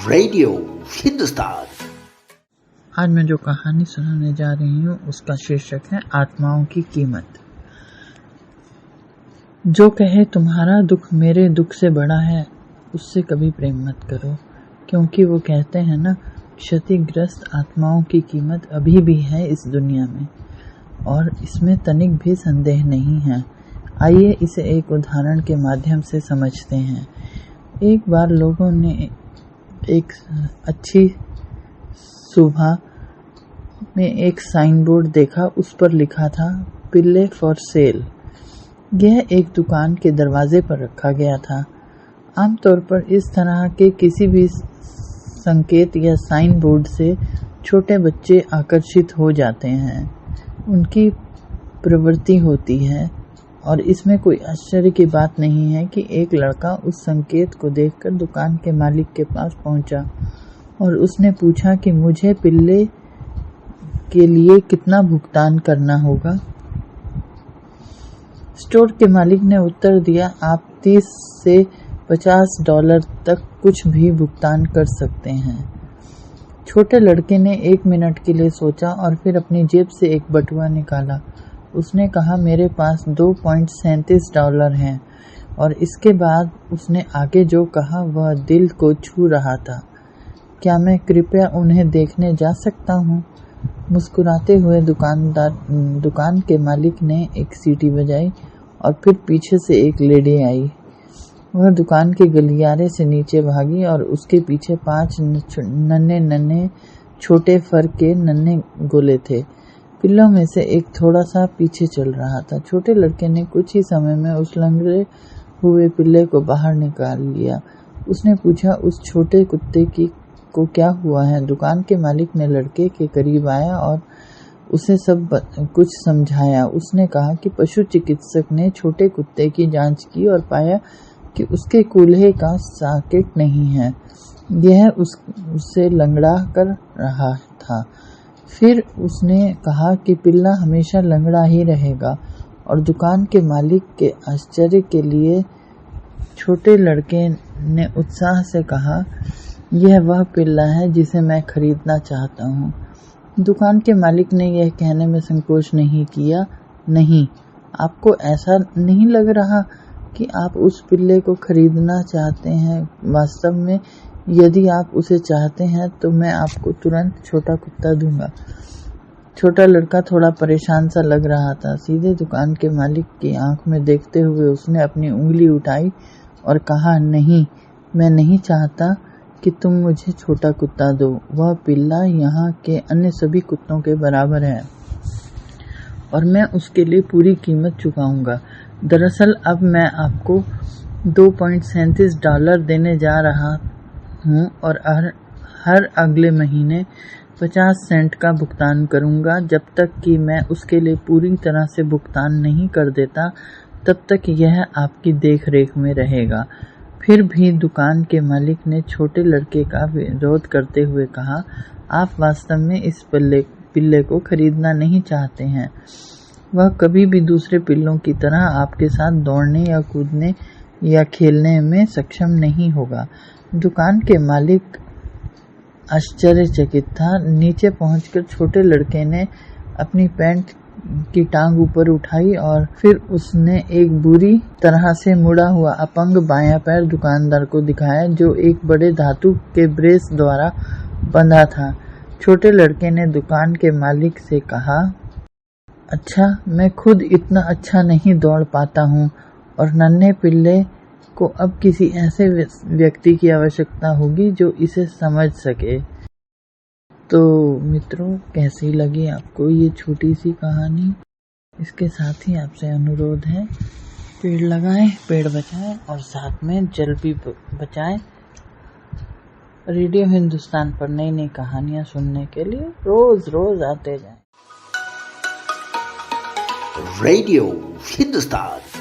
Radio Hindustan. आज मैं जो कहानी सुनाने जा रही हूँ उसका शीर्षक है आत्माओं की कीमत। जो कहे तुम्हारा दुख मेरे दुख से बड़ा है, उससे कभी प्रेम मत करो, क्योंकि वो कहते हैं ना, क्षतिग्रस्त आत्माओं की कीमत अभी भी है इस दुनिया में, और इसमें तनिक भी संदेह नहीं है। आइए इसे एक उदाहरण के माध्यम से समझते हैं। एक बार लोगों ने एक अच्छी सुबह में एक साइन बोर्ड देखा। उस पर लिखा था पिल्ले फॉर सेल। यह एक दुकान के दरवाजे पर रखा गया था। आमतौर पर इस तरह के किसी भी संकेत या साइन बोर्ड से छोटे बच्चे आकर्षित हो जाते हैं, उनकी प्रवृत्ति होती है, और इसमें कोई आश्चर्य की बात नहीं है कि एक लड़का उस संकेत को देखकर दुकान के मालिक के पास पहुंचा और उसने पूछा कि मुझे पिल्ले के लिए कितना भुगतान करना होगा। स्टोर के मालिक ने उत्तर दिया, आप 30 से $50 तक कुछ भी भुगतान कर सकते हैं। छोटे लड़के ने 1 मिनट के लिए सोचा और फिर अपनी जेब से एक बटुआ निकाला। उसने कहा, मेरे पास $2.37 हैं, और इसके बाद उसने आगे जो कहा वह दिल को छू रहा था। क्या मैं कृपया उन्हें देखने जा सकता हूँ? मुस्कुराते हुए दुकान के मालिक ने एक सीटी बजाई और फिर पीछे से एक लेडी आई। वह दुकान के गलियारे से नीचे भागी और उसके पीछे 5 नन्हे छोटे फर के नन्हे गोले थे। पिल्लों में से एक थोड़ा सा पीछे चल रहा था। छोटे लड़के ने कुछ ही समय में उस लंगड़े हुए पिल्ले को बाहर निकाल लिया। उसने पूछा, उस छोटे कुत्ते को क्या हुआ है? दुकान के मालिक ने लड़के के करीब आया और उसे सब कुछ समझाया। उसने कहा कि पशु चिकित्सक ने छोटे कुत्ते की जांच की और पाया कि उसके कूल्हे का सॉकेट नहीं है। यह उसे लंगड़ा कर रहा था। फिर उसने कहा कि पिल्ला हमेशा लंगड़ा ही रहेगा, और दुकान के मालिक के आश्चर्य के लिए छोटे लड़के ने उत्साह से कहा, यह वह पिल्ला है जिसे मैं खरीदना चाहता हूँ। दुकान के मालिक ने यह कहने में संकोच नहीं किया, नहीं, आपको ऐसा नहीं लग रहा कि आप उस पिल्ले को खरीदना चाहते हैं? वास्तव में यदि आप उसे चाहते हैं तो मैं आपको तुरंत छोटा कुत्ता दूंगा। छोटा लड़का थोड़ा परेशान सा लग रहा था। सीधे दुकान के मालिक की आंख में देखते हुए उसने अपनी उंगली उठाई और कहा, नहीं, मैं नहीं चाहता कि तुम मुझे छोटा कुत्ता दो। वह पिल्ला यहाँ के अन्य सभी कुत्तों के बराबर है और मैं उसके लिए पूरी कीमत चुकाऊंगा। दरअसल अब मैं आपको $2.37 देने जा रहा हूँ और हर अगले महीने 50 सेंट का भुगतान करूंगा। जब तक कि मैं उसके लिए पूरी तरह से भुगतान नहीं कर देता, तब तक यह आपकी देख रेख में रहेगा। फिर भी दुकान के मालिक ने छोटे लड़के का विरोध करते हुए कहा, आप वास्तव में इस पिल्ले को खरीदना नहीं चाहते हैं। वह कभी भी दूसरे पिल्लों की तरह आपके साथ दौड़ने या कूदने या खेलने में सक्षम नहीं होगा। दुकान के मालिक आश्चर्यचकित था। नीचे पहुंचकर छोटे लड़के ने अपनी पैंट की टांग ऊपर उठाई और फिर उसने एक बुरी तरह से मुड़ा हुआ अपंग बायां पैर दुकानदार को दिखाया, जो एक बड़े धातु के ब्रेस द्वारा बंधा था। छोटे लड़के ने दुकान के मालिक से कहा, अच्छा, मैं खुद इतना अच्छा नहीं दौड़ पाता हूँ, और नन्हे पिल्ले को अब किसी ऐसे व्यक्ति की आवश्यकता होगी जो इसे समझ सके। तो मित्रों, कैसी लगी आपको ये छोटी सी कहानी? इसके साथ ही आपसे अनुरोध है, पेड़ लगाएं, पेड़ बचाएं और साथ में जल भी बचाएं। रेडियो हिंदुस्तान पर नई नई कहानियां सुनने के लिए रोज आते जाएं। रेडियो हिंदुस्तान।